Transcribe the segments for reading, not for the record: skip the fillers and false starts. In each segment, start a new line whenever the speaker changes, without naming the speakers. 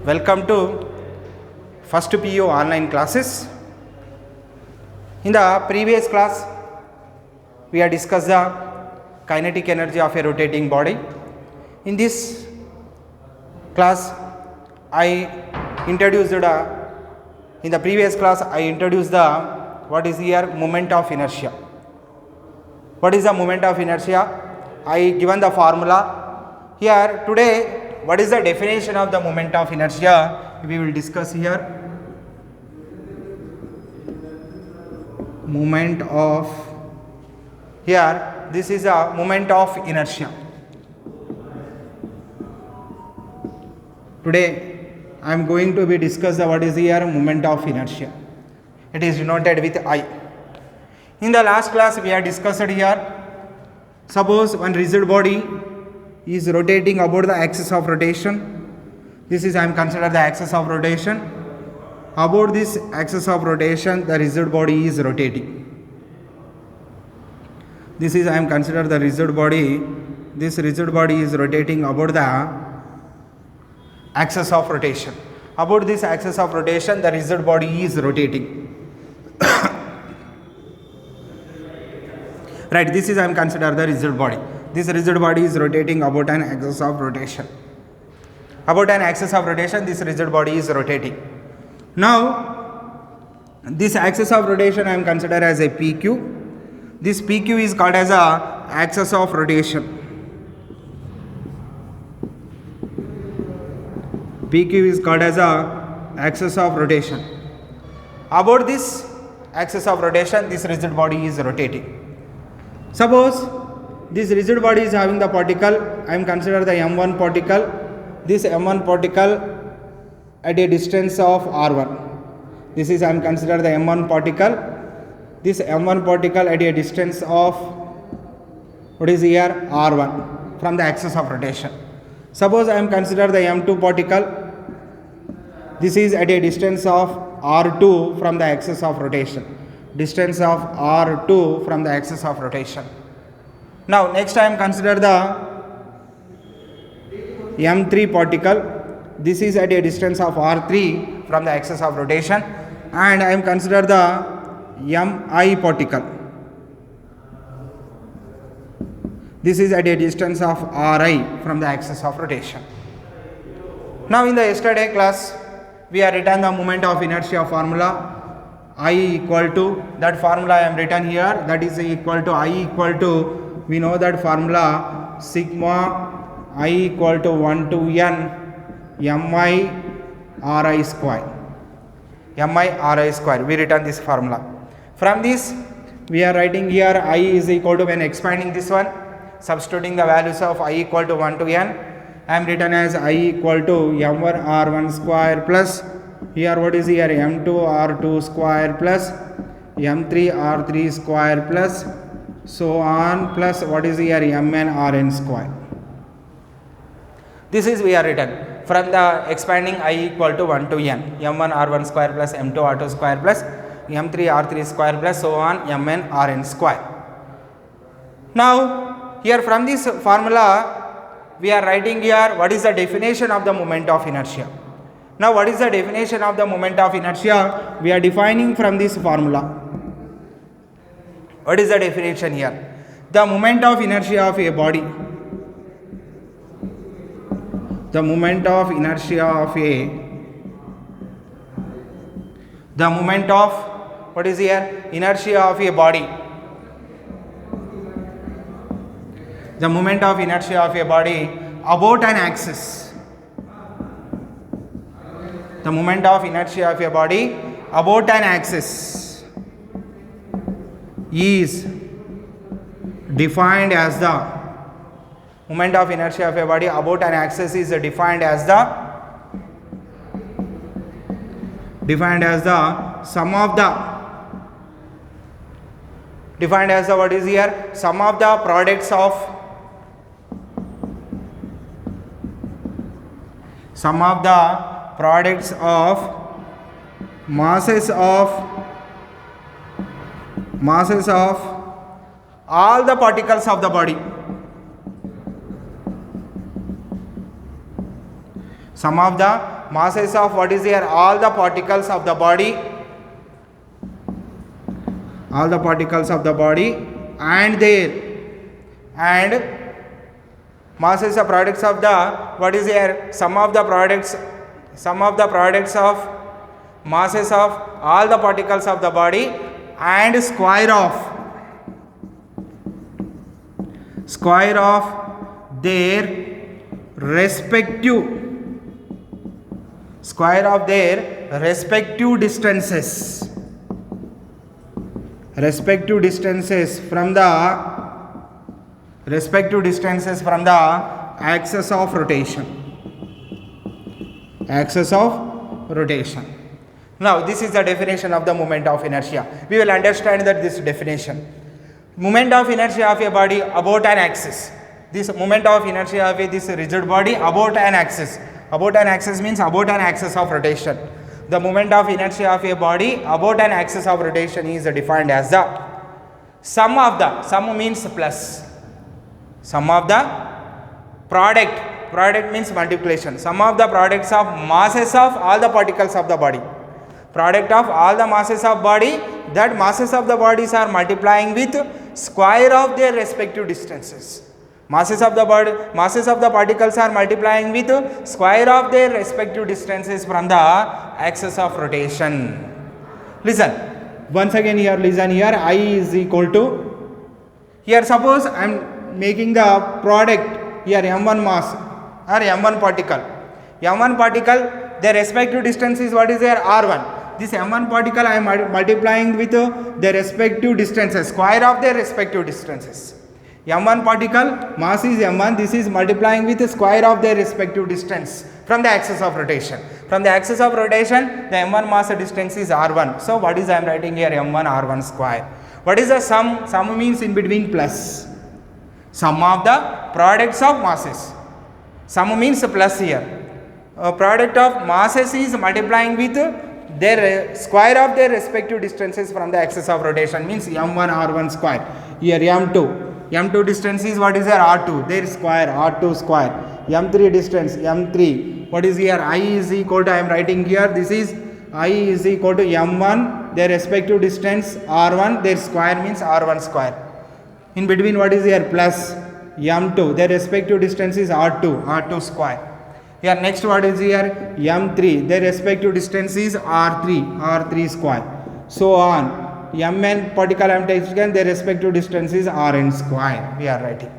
Welcome to first PU online classes. In the previous class, we have discussed the kinetic energy of a rotating body. In this class, in the previous class, I introduced the what is here moment of inertia. What is the moment of inertia? I given the formula. Here today, what is the definition of the moment of inertia? We will discuss here. Moment of, here this is a moment of inertia. Today I am going to be discuss the what is here moment of inertia. It is denoted with I. In the last class we have discussed here, suppose one rigid body is rotating about the axis of rotation. This is I am consider the axis of rotation. About this axis of rotation, the rigid body is rotating. This is I am consider the rigid body. This rigid body is rotating about the axis of rotation. About this axis of rotation, the rigid body is rotating. Right, this is I am consider the rigid body. This rigid body is rotating about an axis of rotation. About an axis of rotation, this rigid body is rotating. Now, this axis of rotation I am consider as a PQ. This PQ is called as a axis of rotation. PQ is called as a axis of rotation. About this axis of rotation, this rigid body is rotating. Suppose this rigid body is having the particle, I am consider the M1 particle. This M1 particle at a distance of R1. This is I am consider the M1 particle. This M1 particle at a distance of what is here R1 from the axis of rotation. Suppose I am consider the M2 particle. This is at a distance of R2 from the axis of rotation. Distance of R2 from the axis of rotation. Now next I am consider the M3 particle. This is at a distance of R3 from the axis of rotation, and I am consider the Mi particle. This is at a distance of Ri from the axis of rotation. Now in the yesterday class, we have written the moment of inertia formula. I equal to, that formula I am written here, that is equal to I equal to, we know that formula sigma I equal to 1 to n mi ri square. Mi ri square, we written this formula. From this we are writing here I is equal to, when expanding this one, substituting the values of I equal to 1 to n, I am written as I equal to m1 r1 square plus, here what is here m2 r2 square plus m3 r3 square plus so on, plus what is here mn rn square. This is we are written from the expanding I equal to 1 to n, m1 r1 square plus m2 r2 square plus m3 r3 square plus so on mn rn square. Now here from this formula we are writing here what is the definition of the moment of inertia. Now what is the definition of the moment of inertia? We are defining from this formula. What is the definition here? The moment of inertia of a body. The moment of inertia of a, the moment of, what is here? Inertia of a body. The moment of inertia of a body about an axis. The moment of inertia of a body about an axis is defined as the moment of inertia of a body about an axis is defined as the sum of the what is here sum of the products of masses of all the particles of the body. Sum of the masses of what is here, all the particles of the body, all the particles of the body, and masses of products of the what is here, sum of the products of masses of all the particles of the body and square of their respective distances from the axis of rotation. Now this is the definition of the moment of inertia. We will understand that this definition. Moment of inertia of a body about an axis. This moment of inertia of this rigid body about an axis. About an axis means about an axis of rotation. The moment of inertia of a body about an axis of rotation is defined as the sum means plus. Sum of the product means multiplication. Sum of the products of masses of all the particles of the body. Product of all the masses of body, that masses of the bodies are multiplying with square of their respective distances. Masses of the particles are multiplying with square of their respective distances from the axis of rotation. Listen, once again here, listen here, I is equal to, here suppose I am making the product here m1 mass or m1 particle. Their respective distance is what is there, r1. This m1 particle I am multiplying with their respective distances, square of their respective distances. m1 particle mass is m1, this is multiplying with the square of their respective distance from the axis of rotation. From the axis of rotation, the m1 mass distance is r1. So what is I am writing here, m1 r1 square. What is the sum? Sum means in between plus. Sum of the products of masses. Sum means plus here. Product of masses is multiplying with their square of their respective distances from the axis of rotation, means m1 r1 square. Here m2 distance is what is there, r2, their square, r2 square. m3 distance, m3, what is here, I is equal to, I am writing here, this is I is equal to m1, their respective distance r1, their square means r1 square. In between what is here, plus m2, their respective distance is r2 square. Here next what is here, m3, their respective distance is r3 square. So on. Mn particle I am taking, their respective distance is Rn square. We are writing.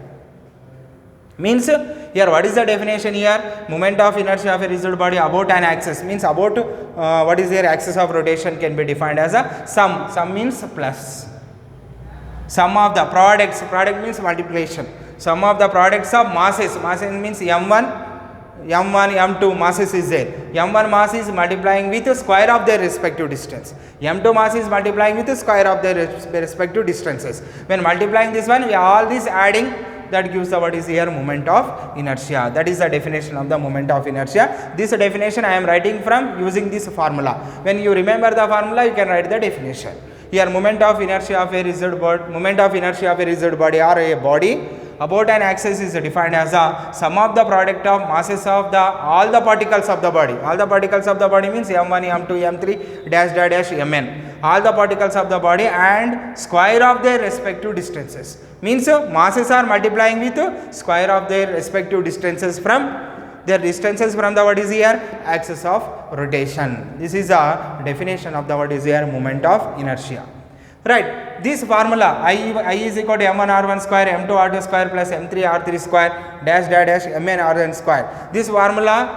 Means here what is the definition here? Moment of inertia of a rigid body about an axis, means about what is their axis of rotation can be defined as a sum. Sum means plus. Sum of the products, product means multiplication. Sum of the products of masses, masses means m1, m2 masses is there. m1 mass is multiplying with the square of their respective distance. m2 mass is multiplying with the square of their respective distances. When multiplying this one, we all this adding, that gives the what is here, moment of inertia. That is the definition of the moment of inertia. This definition I am writing from using this formula. When you remember the formula, you can write the definition. Here moment of inertia of a rigid body or a body about an axis is defined as a sum of the product of masses of the all the particles of the body. All the particles of the body means m1, m2, m3 dash mn. All the particles of the body and square of their respective distances. Means masses are multiplying with square of their respective distances from the what is here, axis of rotation. This is a definition of the what is here, moment of inertia. Right, this formula I is equal to m1 r1 square, m2 r2 square plus m3 r3 square dash mn rn square. This formula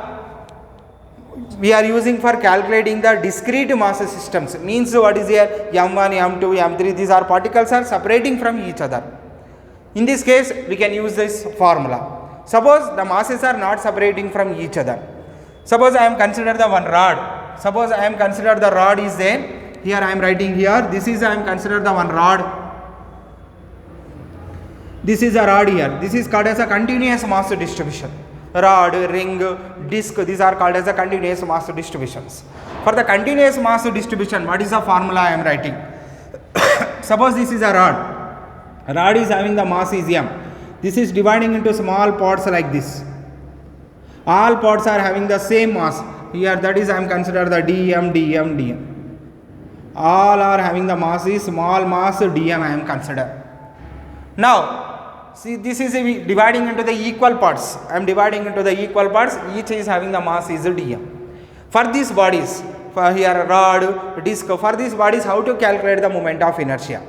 we are using for calculating the discrete mass systems. Means what is here, m1, m2, m3, these are particles are separating from each other. In this case, we can use this formula. Suppose the masses are not separating from each other. Suppose I am consider the one rod. Suppose I am consider the rod is there. Here I am writing here, this is I am consider the one rod. This is a rod here. This is called as a continuous mass distribution. Rod, ring, disc, these are called as a continuous mass distributions. For the continuous mass distribution, what is the formula I am writing? Suppose this is a rod. Rod is having the mass is m. This is dividing into small parts like this. All parts are having the same mass. here, that is I am consider the dm. All are having the mass is small mass dm I am consider. Now see, this is dividing into the equal parts. I am dividing into the equal parts, each is having the mass is dm. For these bodies, for here rod, disc, for these bodies how to calculate the moment of inertia?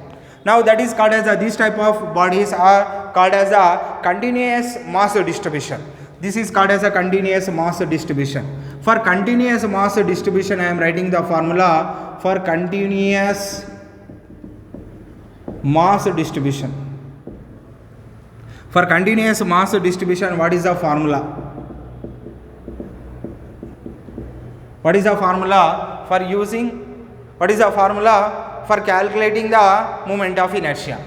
Now that is called as this type of bodies are called as a continuous mass distribution. This is called as a continuous mass distribution. For continuous mass distribution I am writing the formula for continuous mass distribution. For continuous mass distribution, what is the formula? What is the formula for using? What is the formula for calculating the moment of inertia?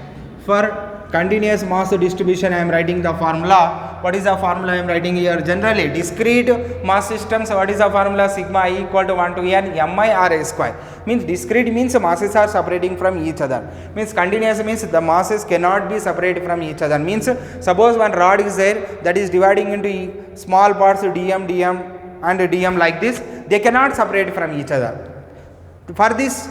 For continuous mass distribution I am writing the formula. What is the formula I am writing here? Generally discrete mass systems, what is the formula? Sigma I equal to 1 to n mi r square. Means discrete means masses are separating from each other. Means continuous means the masses cannot be separated from each other. Means suppose one rod is there that is dividing into small parts dm and dm like this, they cannot separate from each other. For this,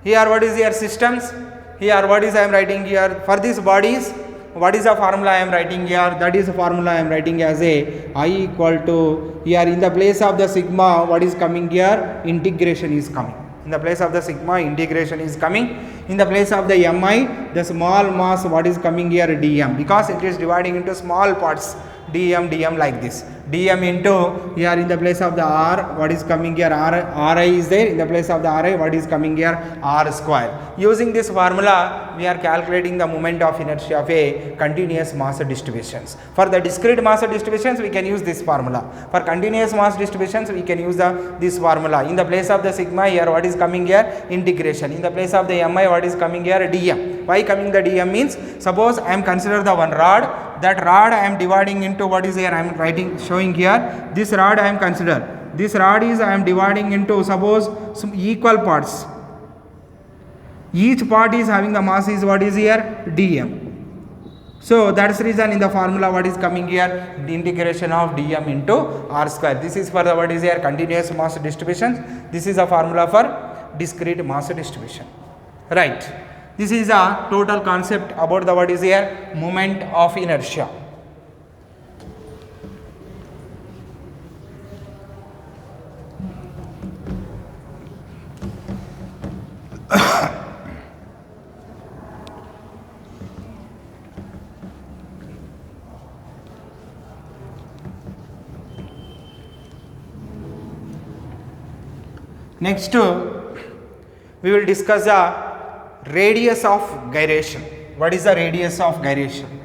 here what is your systems? Here what is I am writing here? For these bodies, what is the formula I am writing here? That is the formula I am writing as a I equal to, here in the place of the sigma, what is coming here? Integration is coming. In the place of the sigma, integration is coming. In the place of the mi, the small mass, what is coming here? dm, because it is dividing into small parts, dm like this. dm into, here in the place of the r, what is coming here? Ri is there. In the place of the ri, what is coming here? R square. Using this formula, we are calculating the moment of inertia of a continuous mass distributions. For the discrete mass distributions, we can use this formula. For continuous mass distributions, we can use this formula. In the place of the sigma, here what is coming here? Integration. In the place of the mi, what is coming here? dm. Why coming the dm means, suppose I am consider the one rod. That rod I am dividing into, what is here? I am writing, showing here. This rod I am consider. This rod is I am dividing into, suppose, some equal parts. Each part is having the mass is what is here? dm. So that's the reason in the formula what is coming here? The integration of dm into r square. This is for the what is here? Continuous mass distribution. This is a formula for discrete mass distribution. Right. This is a total concept about the what is here? Moment of inertia. Next, we will discuss the radius of gyration. What is the radius of gyration?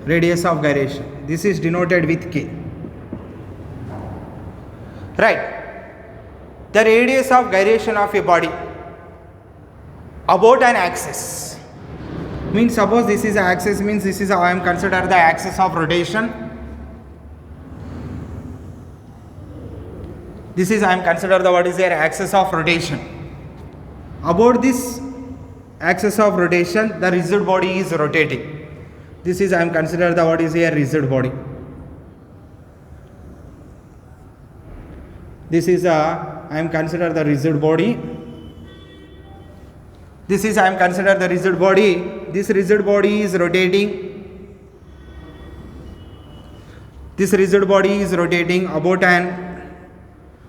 Radius of gyration. This is denoted with k. Right. The radius of gyration of a body about an axis. Means suppose this is an axis, means this is I am consider the axis of rotation. This is I am consider the what is their axis of rotation. About this axis of rotation, the rigid body is rotating. This is I am consider the what is here? Rigid body. This is I am consider the rigid body. This is I am consider the rigid body. This rigid body is rotating. This rigid body is rotating about an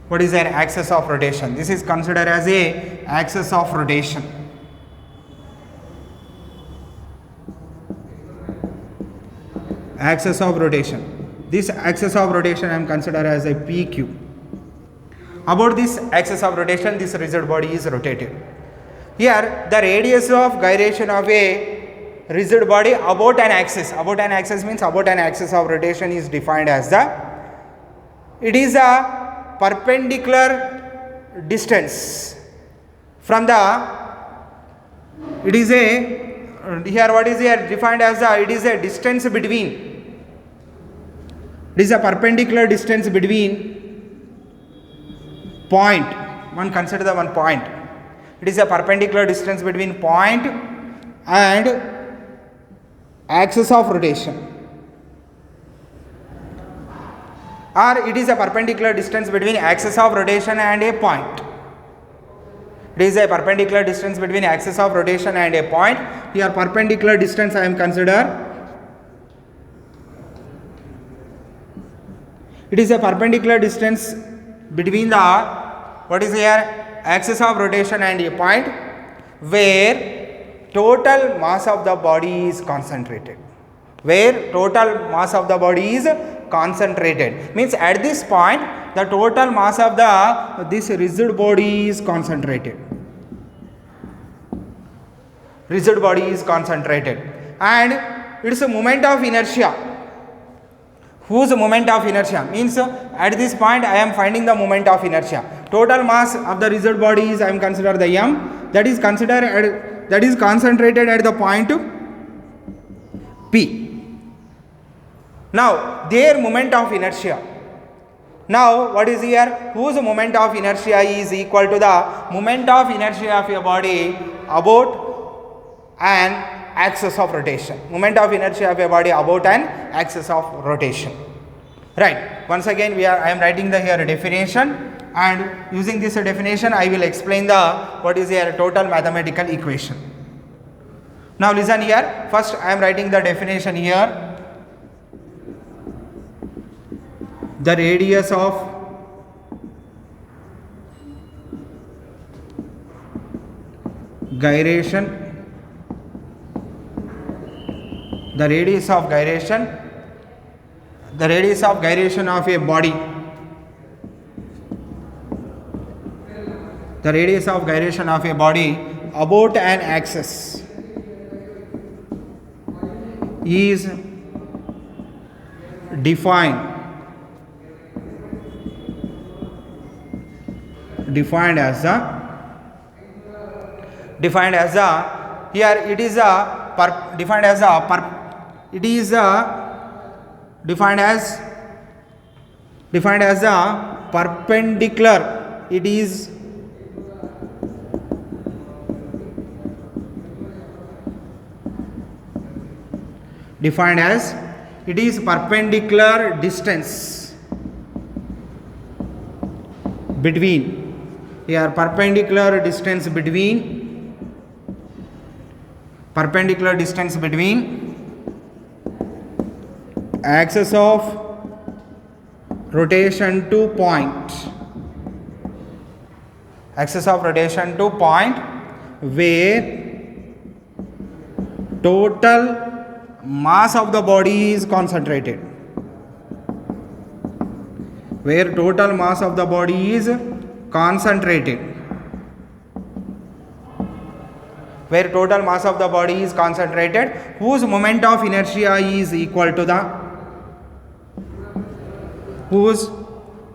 what is their axis of rotation. This is considered as a axis of rotation. Axis of rotation. This axis of rotation I am considered as a PQ. About this axis of rotation, this rigid body is rotated. Here the radius of gyration of a rigid body about an axis. About an axis means about an axis of rotation is defined as it is a perpendicular distance from it is a, here what is here defined as it is a distance between, it is a perpendicular distance between point, one consider the one point, it is a perpendicular distance between point and axis of rotation, or it is a perpendicular distance between axis of rotation and a point. It is a perpendicular distance between axis of rotation and a point. Here perpendicular distance I am consider. It is a perpendicular distance between the, what is here, axis of rotation and a point where total mass of the body is concentrated. Where total mass of the body is concentrated. Means at this point the total mass of this rigid body is concentrated. Rigid body is concentrated, and it is a moment of inertia. Whose moment of inertia? Means at this point I am finding the moment of inertia. Total mass of the rigid body is, I am consider the m, that is concentrated at the point P. Now their moment of inertia. Now what is here? Whose moment of inertia is equal to the moment of inertia of a body about an axis of rotation. Moment of inertia of a body about an axis of rotation. Right. Once again I am writing the here definition, and using this definition I will explain the what is here total mathematical equation. Now listen here. First I am writing the definition here. The radius of gyration, the radius of gyration of a body, the radius of gyration of a body about an axis is defined as here it is defined as perpendicular. It is defined as perpendicular distance between, here perpendicular distance between axis of rotation to point, where total mass of the body is concentrated, where total mass of the body is concentrated, whose moment of inertia is equal to the, whose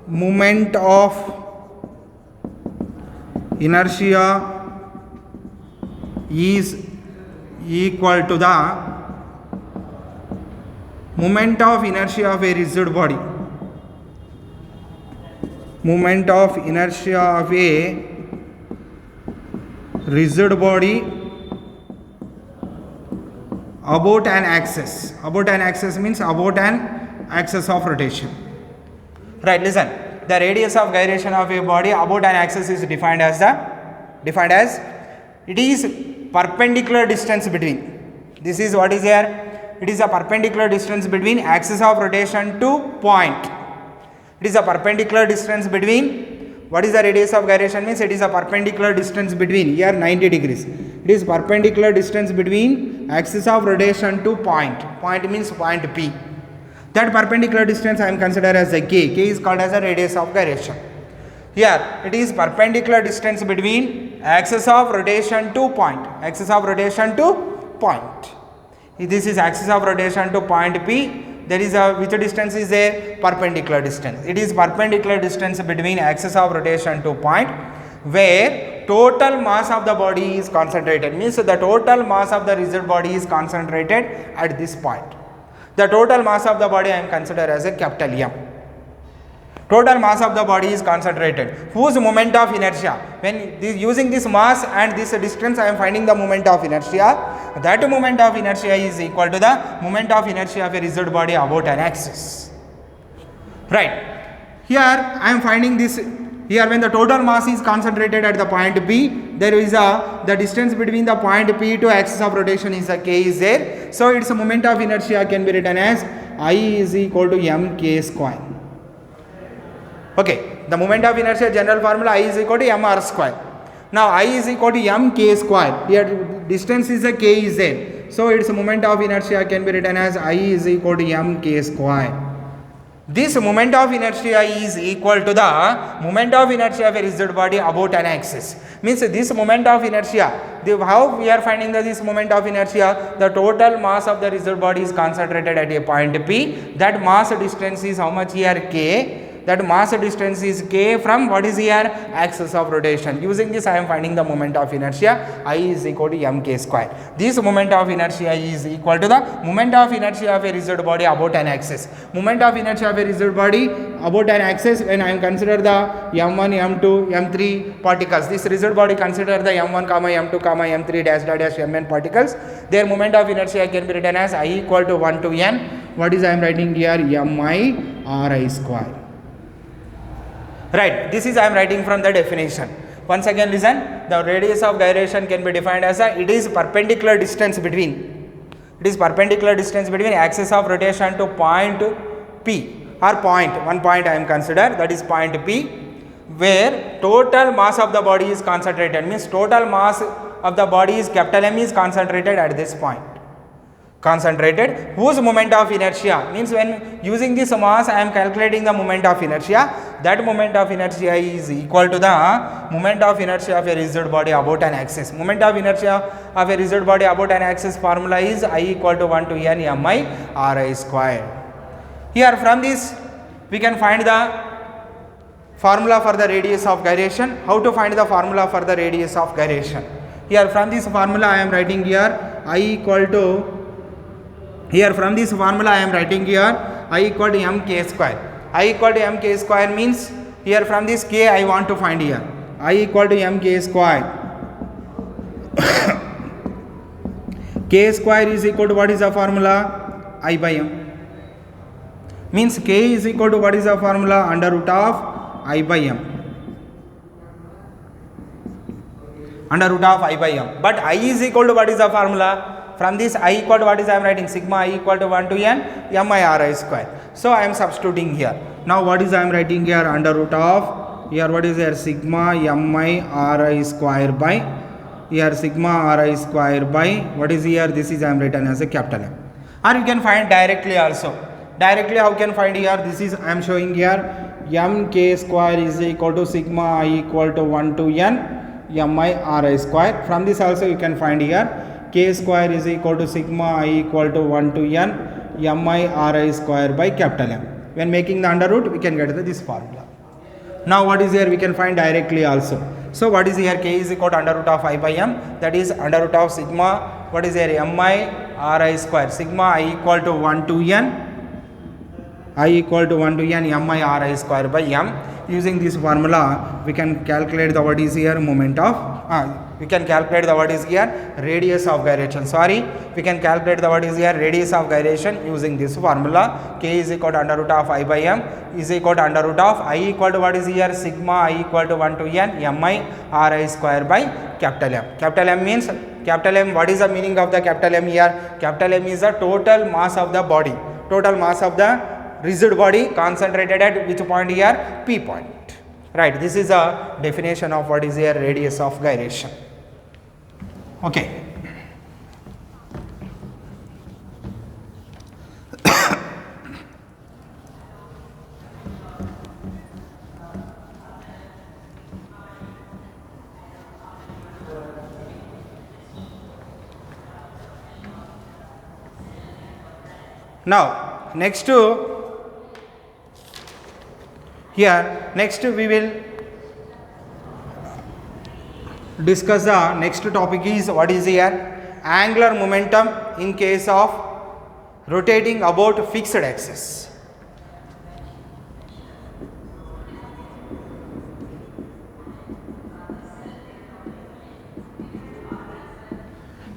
moment of inertia is equal to the moment of inertia of a rigid body, moment of inertia of a rigid body about an axis. About an axis means about an axis of rotation. Right, listen. The radius of gyration of a body about an axis is defined as it is perpendicular distance between. This is what is here. It is a perpendicular distance between axis of rotation to point. It is a perpendicular distance between, what is the radius of gyration means? It is a perpendicular distance between, here 90 degrees. It is perpendicular distance between axis of rotation to point. Point means point P. That perpendicular distance I am considered as a k. K is called as a radius of gyration. Here it is perpendicular distance between axis of rotation to point. This is axis of rotation to point P. There is which distance is a perpendicular distance. It is perpendicular distance between axis of rotation to point where total mass of the body is concentrated. Means the total mass of the rigid body is concentrated at this point. The total mass of the body I am considered as a capital M. total mass of the body is concentrated, whose moment of inertia, when using this mass and this distance I am finding the moment of inertia, that moment of inertia is equal to the moment of inertia of a rigid body about an axis. Right. Here I am finding this. Here when the total mass is concentrated at the point P, there is the distance between the point P to axis of rotation is a k is there. So its moment of inertia can be written as I is equal to mk square. Okay, the moment of inertia general formula I is equal to mr square. Now I is equal to mk square. Here distance is a k is there. So its moment of inertia can be written as I is equal to mk square. This moment of inertia is equal to the moment of inertia of a rigid body about an axis. Means this moment of inertia, how we are finding this moment of inertia? The total mass of the rigid body is concentrated at a point P. That mass distance is how much here? K. That mass distance is k from what is here? Axis of rotation. Using this I am finding the moment of inertia. I is equal to mk square. This moment of inertia is equal to the moment of inertia of a rigid body about an axis. Moment of inertia of a rigid body about an axis, when I am consider the m1, m2, m3 particles. This rigid body consider the m1, m2, m3 dash dash mn particles. Their moment of inertia can be written as I equal to 1 to n. What is I am writing here? mi ri square. Right, this is I am writing from the definition. Once again listen, the radius of gyration can be defined as it is perpendicular distance between axis of rotation to point P or one point I am consider, that is point P, where total mass of the body is concentrated, means total mass of the body is capital M is concentrated at this point. Concentrated, whose moment of inertia, means when using this mass I am calculating the moment of inertia. That moment of inertia is equal to the moment of inertia of a rigid body about an axis. Moment of inertia of a rigid body about an axis formula is I equal to 1 to n mi ri square. Here from this we can find the formula for the radius of gyration. How to find the formula for the radius of gyration? Here from this formula I am writing here I equal to, here from this formula I am writing here I equal to mk square. I equal to mk square means here from this k I want to find here. I equal to mk square. K square is equal to what is the formula? I by m. Means k is equal to what is the formula? Under root of I by m. Under root of I by m. But I is equal to what is the formula? From this I equal to what is I am writing? Sigma I equal to 1 to n mi ri square. So I am substituting here. Now what is I am writing here? Under root of, here what is here? Sigma mi ri square by, here sigma ri square by, what is here? This is I am written as a capital M. Or you can find directly also. Directly how can find here? This is I am showing here mk square is equal to sigma I equal to 1 to n mi ri square. From this also you can find here k square is equal to sigma I equal to 1 to n mi ri square by capital M. When making the under root we can get this formula. Now what is here? We can find directly also. So what is here? K is equal to under root of I by m, that is under root of sigma, what is here? mi ri square. Sigma I equal to 1 to n mi ri square by m. Using this formula we can calculate the what is here moment of we can calculate the what is here radius of gyration. We can calculate the what is here radius of gyration using this formula. K is equal to under root of I by m is equal to under root of I equal to what is here? Sigma I equal to 1 to n mi ri square by capital M. Capital M means, capital M, what is the meaning of the capital M here? Capital M is the total mass of the body. Total mass of the rigid body concentrated at which point here? P point. Right, this is a definition of what is here radius of gyration. Okay. Now next we will discuss the next topic is what is here angular momentum in case of rotating about fixed axis.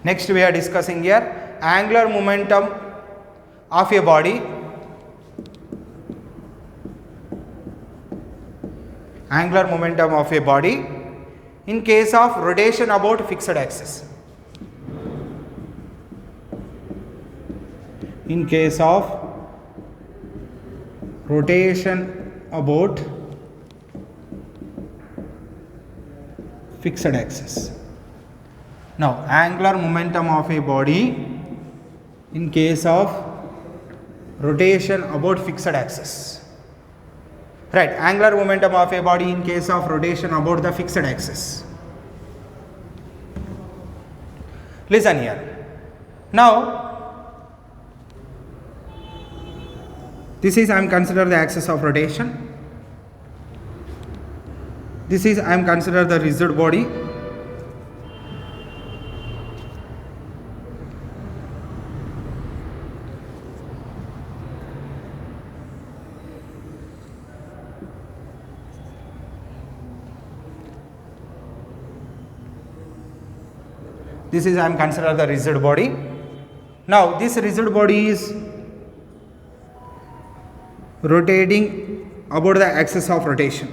Next we are discussing here angular momentum of a body. Angular momentum of a body in case of rotation about fixed axis. In case of rotation about fixed axis. Now, angular momentum of a body in case of rotation about fixed axis. Right, angular momentum of a body in case of rotation about the fixed axis. Listen here. Now, this is I am consider the axis of rotation. This is I am consider the rigid body. This is I am consider the rigid body. Now this rigid body is rotating about the axis of rotation.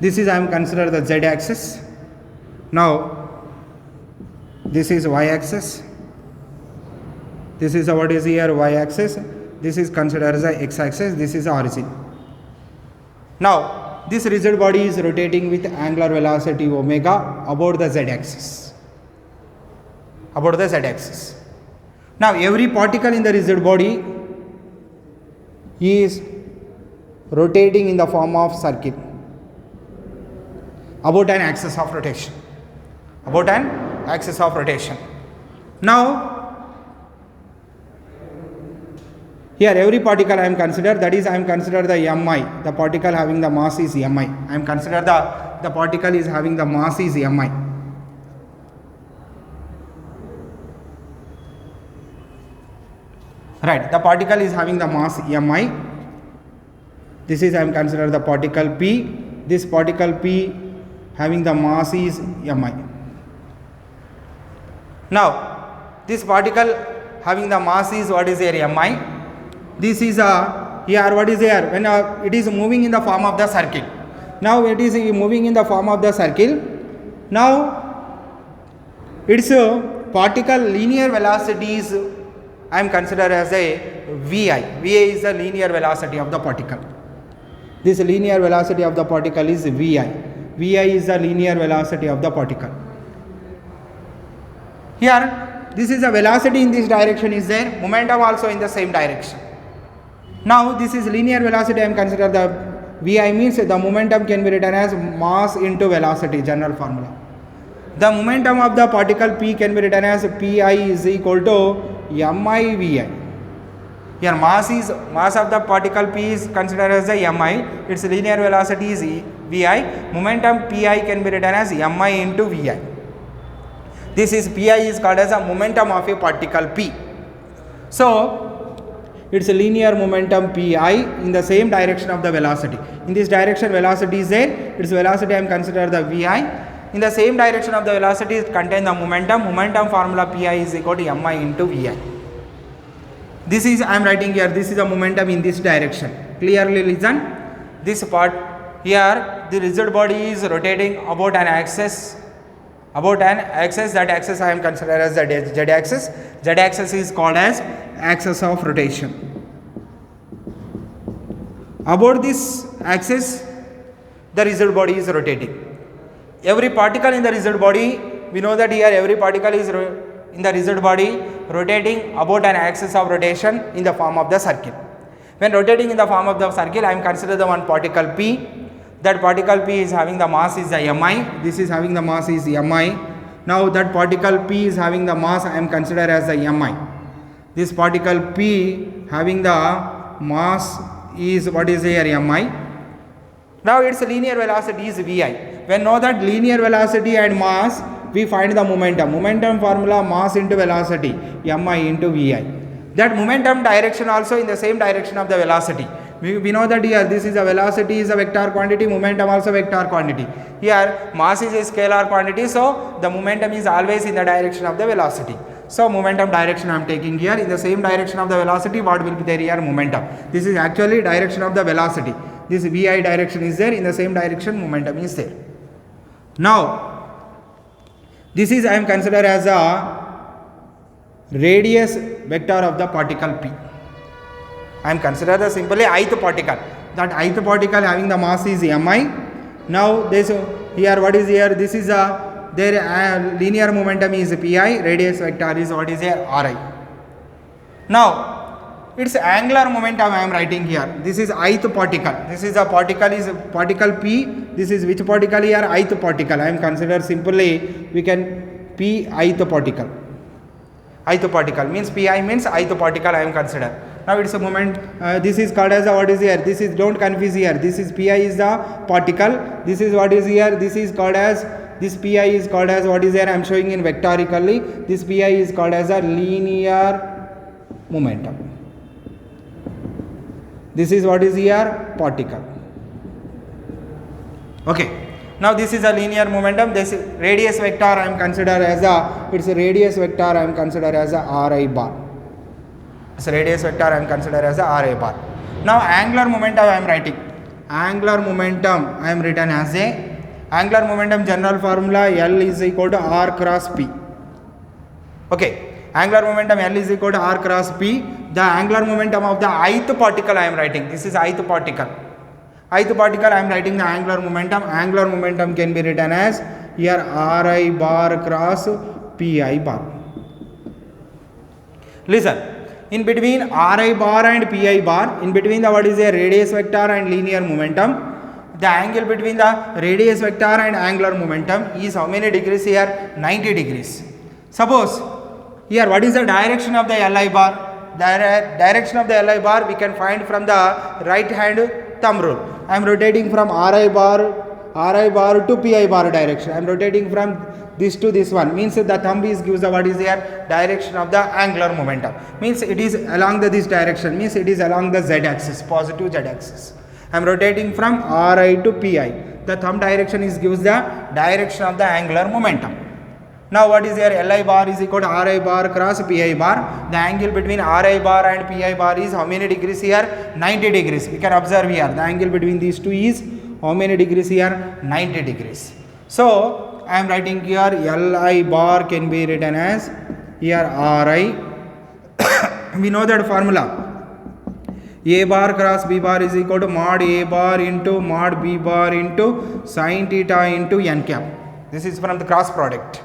This is I am consider the z axis. Now this is y axis. This is what is here y axis. This is considered as the x axis. This is the origin. Now this rigid body is rotating with angular velocity omega about the z axis. About the z axis. Now every particle in the rigid body is rotating in the form of circle about an axis of rotation. About an axis of rotation. Now here every particle I am consider, that is I am consider the mi, the particle having the mass is mi. I am consider the particle is having the mass is mi. Right, the particle is having the mass mi. This is I am consider the particle p. This particle p having the mass is mi. Now this particle having the mass is what is here mi. This is a here what is here when it is moving in the form of the circle. Now it is moving in the form of the circle. Now its particle linear velocity is I am consider as a vi. Vi is the linear velocity of the particle. This linear velocity of the particle is vi. Vi is the linear velocity of the particle. Here this is the velocity in this direction is there, momentum also in the same direction. Now this is linear velocity I am consider the Vi means the momentum can be written as mass into velocity, general formula. The momentum of the particle P can be written as Pi is equal to Mi Vi. Here mass of the particle P is considered as the Mi, its linear velocity is Vi, momentum Pi can be written as Mi into Vi. This is Pi is called as a momentum of a particle P. So its linear momentum Pi in the same direction of the velocity. In this direction velocity is there, its velocity I am consider the Vi. In the same direction of the velocity it contains the momentum. Momentum formula Pi is equal to Mi into Vi. This is I am writing here, this is the momentum in this direction. Clearly listen, this part here the rigid body is rotating about an axis. That axis I am considered as the z axis. Z axis is called as axis of rotation. About this axis the rigid body is rotating. Every particle in the rigid body, we know that here every particle is in the rigid body rotating about an axis of rotation in the form of the circle. When rotating in the form of the circle, I am consider the one particle P. That particle P is having the mass is the Mi. This is having the mass is Mi. Now that particle P is having the mass I am consider as the Mi. This particle P having the mass is what is here Mi. Now its linear velocity is Vi. When know that linear velocity and mass, we find the momentum. Momentum formula mass into velocity, Mi into Vi. That momentum direction also in the same direction of the velocity. We know that here this is a velocity is a vector quantity, momentum also vector quantity. Here mass is a scalar quantity, so the momentum is always in the direction of the velocity. So momentum direction I am taking here, in the same direction of the velocity, what will be there here? Momentum. This is actually direction of the velocity. This vi direction is there, in the same direction momentum is there. Now this is I am considered as a radius vector of the particle p. I am considered as simply ith particle. That ith particle having the mass is mi. Now this here what is here? This is a their linear momentum is pi. Radius vector is what is here? Ri. Now its angular momentum I am writing here. This is ith particle. This is a particle is particle p. This is which particle here? Ith particle. I am considered simply we can p ith particle. Ith particle means pi means ith particle I am considered. Now it's a moment, this is called as a, what is here, this is, don't confuse here, this is pi is the particle, this is what is here, this is called as, this pi is called as what is here, I am showing in vectorically, this pi is called as a linear momentum. This is what is here, particle. Okay, now this is a linear momentum, this radius vector I am considered as a, it's a radius vector I am considered as a Ri bar. So radius vector I am considered as a Ra bar. Now angular momentum I am writing. Angular momentum I am written as a, angular momentum general formula L is equal to R cross P. Okay, angular momentum L is equal to R cross P. The angular momentum of the ith particle I am writing. This is ith particle. Ith particle I am writing the angular momentum. Angular momentum can be written as here Ri bar cross Pi bar. Listen. In between Ri bar and Pi bar, in between the what is a radius vector and linear momentum, the angle between the radius vector and angular momentum is how many degrees here? 90 degrees. Suppose here what is the direction of the Li bar? The direction of the Li bar we can find from the right hand thumb rule. I am rotating from Ri bar to Pi bar direction. I am rotating from this to this one, means the thumb is gives the what is here direction of the angular momentum, means it is along this direction, means it is along the z axis, positive z axis. I am rotating from Ri to Pi. The thumb direction is gives the direction of the angular momentum. Now what is here? Li bar is equal to Ri bar cross Pi bar. The angle between Ri bar and Pi bar is how many degrees here? 90 degrees. We can observe here the angle between these two is how many degrees here? 90 degrees. So I am writing here Li bar can be written as here Ri. We know that formula. A bar cross B bar is equal to mod A bar into mod B bar into sin theta into n cap. This is from the cross product.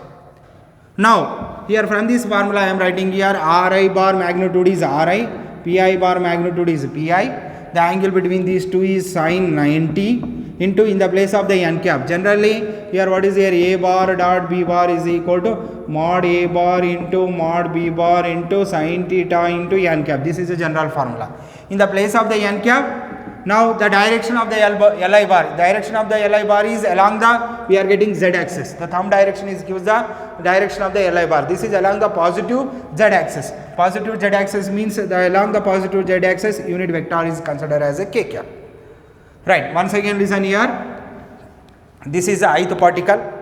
Now here from this formula I am writing here Ri bar magnitude is Ri, Pi bar magnitude is Pi. The angle between these two is sin 90 into in the place of the n cap. Generally here what is here? A bar dot B bar is equal to mod A bar into mod B bar into sin theta into n cap. This is a general formula. In the place of the n cap, now the direction of the Li bar, direction of the Li bar is along the, we are getting z axis. The thumb direction is gives the direction of the Li bar. This is along the positive z axis. Positive z axis means along the positive z axis unit vector is considered as a k cap. Right, once again listen here, this is the ith particle,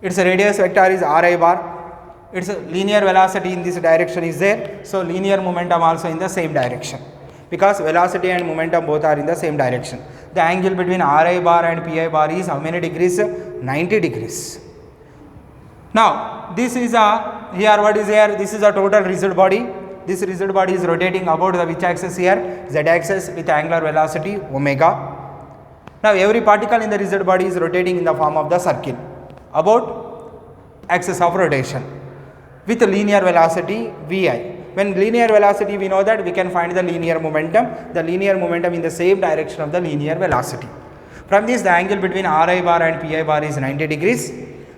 its radius vector is Ri bar, its linear velocity in this direction is there, so linear momentum also in the same direction, because velocity and momentum both are in the same direction. The angle between Ri bar and Pi bar is how many degrees? 90 degrees. Now this is a, here what is here? This is a total rigid body. This rigid body is rotating about the which axis here? Z axis with angular velocity omega. Now every particle in the rigid body is rotating in the form of the circle about axis of rotation with linear velocity Vi. When linear velocity we know that we can find the linear momentum in the same direction of the linear velocity. From this the angle between Ri bar and Pi bar is 90 degrees.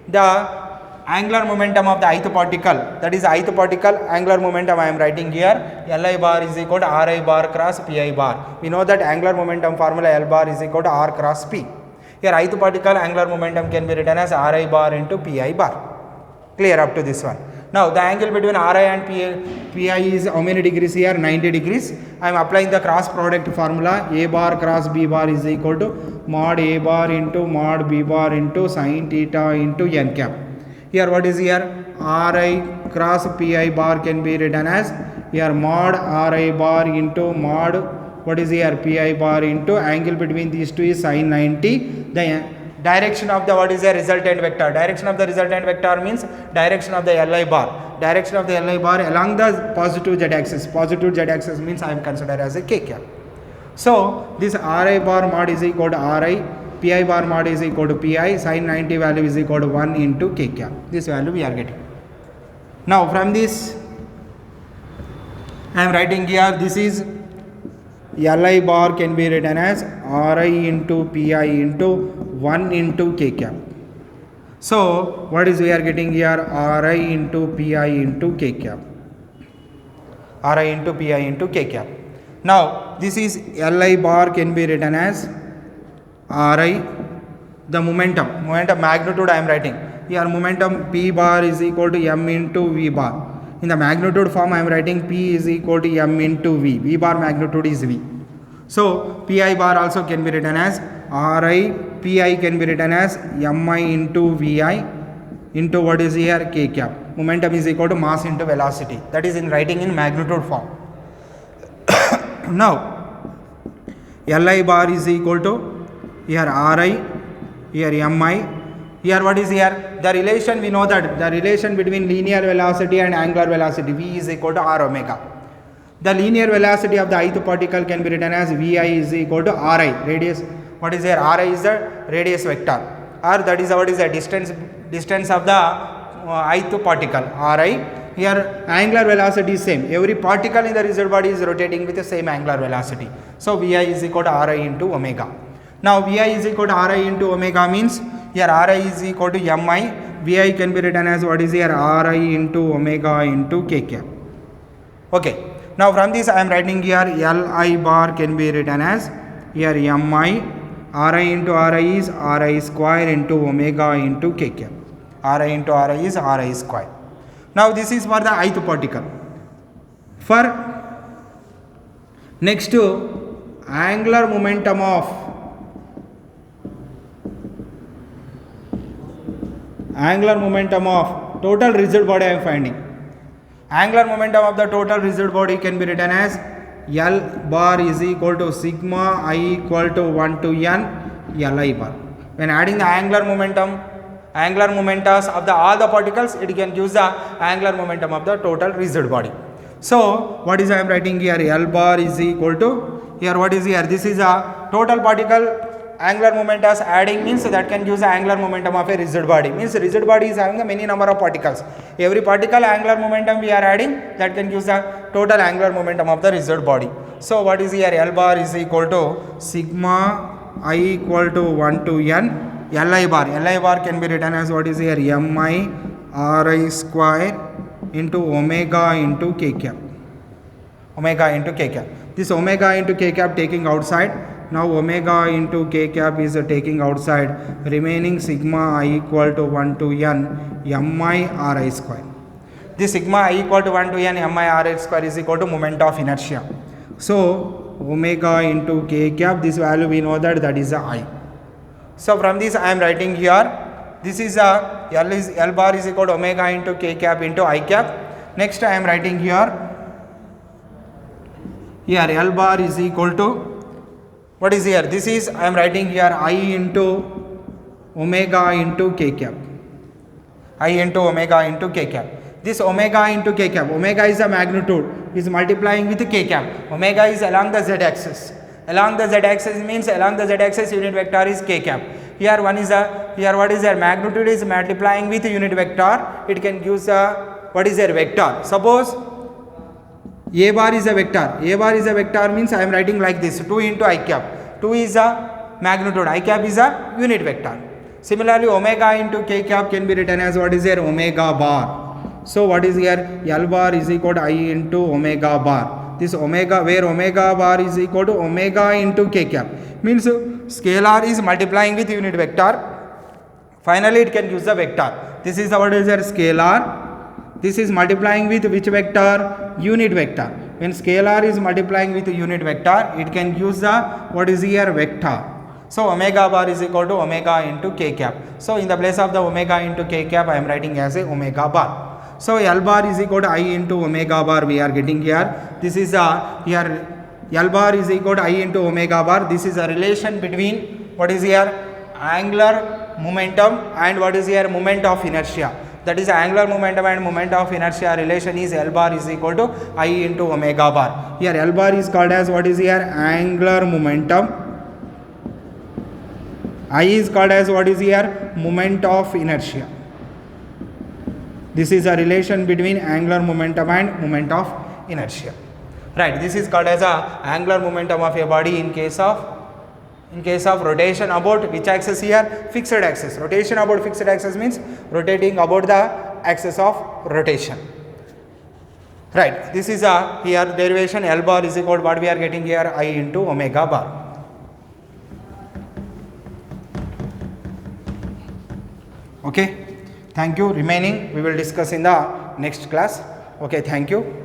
The angular momentum of the ith particle, that is ith particle angular momentum I am writing here, Li bar is equal to Ri bar cross Pi bar. We know that angular momentum formula L bar is equal to R cross P. Here ith particle angular momentum can be written as Ri bar into Pi bar. Clear up to this one. Now the angle between Ri and Pi is how many degrees here? 90 degrees. I am applying the cross product formula. A bar cross B bar is equal to mod A bar into mod B bar into sin theta into n cap. Here what is here? Ri cross Pi bar can be written as here mod Ri bar into mod what is here? Pi bar into angle between these two is sin 90. The direction of the what is the resultant vector? Direction of the resultant vector means direction of the Li bar. Direction of the Li bar along the positive z axis. Positive z axis means I am considered as a k cap. So this Ri bar mod is equal to Ri, Pi bar mod is equal to Pi, sin 90 value is equal to 1 into k cap. This value we are getting. Now from this I am writing here, this is Li bar can be written as Ri into Pi into 1 into k cap. So what is we are getting here? Ri into Pi into k cap. Ri into Pi into k cap. Now this is Li bar can be written as Ri, the momentum magnitude I am writing here. Momentum P bar is equal to m into V bar. In the magnitude form I am writing P is equal to m into V. V bar magnitude is V. So Pi bar also can be written as Ri, Pi can be written as mi into Vi into what is here? K cap. Momentum is equal to mass into velocity. That is in writing in magnitude form. Now Li bar is equal to here Ri, here mi. Here what is here? The relation, we know that the relation between linear velocity and angular velocity, V is equal to R omega. The linear velocity of the ith particle can be written as Vi is equal to Ri, radius. What is here? Ri is the radius vector, or that is what is the distance of the ith particle, Ri. Here angular velocity is same. Every particle in the rigid body is rotating with the same angular velocity. So Vi is equal to Ri into omega. Now Vi is equal to Ri into omega means here Ri is equal to mi. Vi can be written as what is here? Ri into omega into k cap. Okay. Now from this I am writing here Li bar can be written as here mi. Ri into Ri is Ri square into omega into k cap. Ri into Ri is Ri square. Now this is for the ith particle. For next to angular momentum of total rigid body I am finding. Angular momentum of the total rigid body can be written as L bar is equal to sigma I equal to 1 to n Li bar. When adding the angular momentas of the all the particles, it can use the angular momentum of the total rigid body. So what is I am writing here? L bar is equal to here what is here? This is a total particle angular momentum adding means that can use the angular momentum of a rigid body. Means rigid body is having a many number of particles. Every particle angular momentum we are adding, that can use the total angular momentum of the rigid body. So what is here? L bar is equal to sigma I equal to 1 to n Li bar. Li bar can be written as what is here? Mi Ri square into omega into k cap. Omega into k cap. This omega into k cap taking outside. Now omega into k cap is taking outside, remaining sigma I equal to 1 to n mi Ri square. This sigma I equal to 1 to n mi Ri square is equal to moment of inertia. So omega into k cap, this value we know that is a I. So from this I am writing here, this is a L bar is equal to omega into k cap into I cap. Next I am writing here L bar is equal to what is here? This is I am writing here I into omega into k cap. I into omega into k cap. This omega into k cap, omega is a magnitude, is multiplying with k cap. Omega is along the z axis. Along the z axis means along the z axis unit vector is k cap. Here one is a, here what is their magnitude is multiplying with unit vector. It can use a what is their vector. Suppose A bar is a vector. A bar is a vector means I am writing like this, 2 into I cap. 2 is a magnitude, I cap is a unit vector. Similarly omega into k cap can be written as what is here? Omega bar. So what is here? L bar is equal to I into omega bar. This omega, where omega bar is equal to omega into k cap, means scalar is multiplying with unit vector. Finally it can use the vector. This is what is here? Scalar. This is multiplying with which vector? Unit vector. When scalar is multiplying with unit vector, it can use the what is here vector. So omega bar is equal to omega into k cap. So in the place of the omega into k cap, I am writing as a omega bar. So L bar is equal to I into omega bar we are getting here. This is here L bar is equal to I into omega bar. This is a relation between what is here angular momentum and what is here moment of inertia. That is angular momentum and moment of inertia relation is L bar is equal to I into omega bar. Here L bar is called as what is here angular momentum. I is called as what is here moment of inertia. This is a relation between angular momentum and moment of inertia. Right, this is called as a angular momentum of a body in case of rotation about which axis here? Fixed axis. Rotation about fixed axis means rotating about the axis of rotation. Right, this is a here derivation L bar is equal to what we are getting here I into omega bar. Okay, thank you. Remaining we will discuss in the next class. Okay, thank you.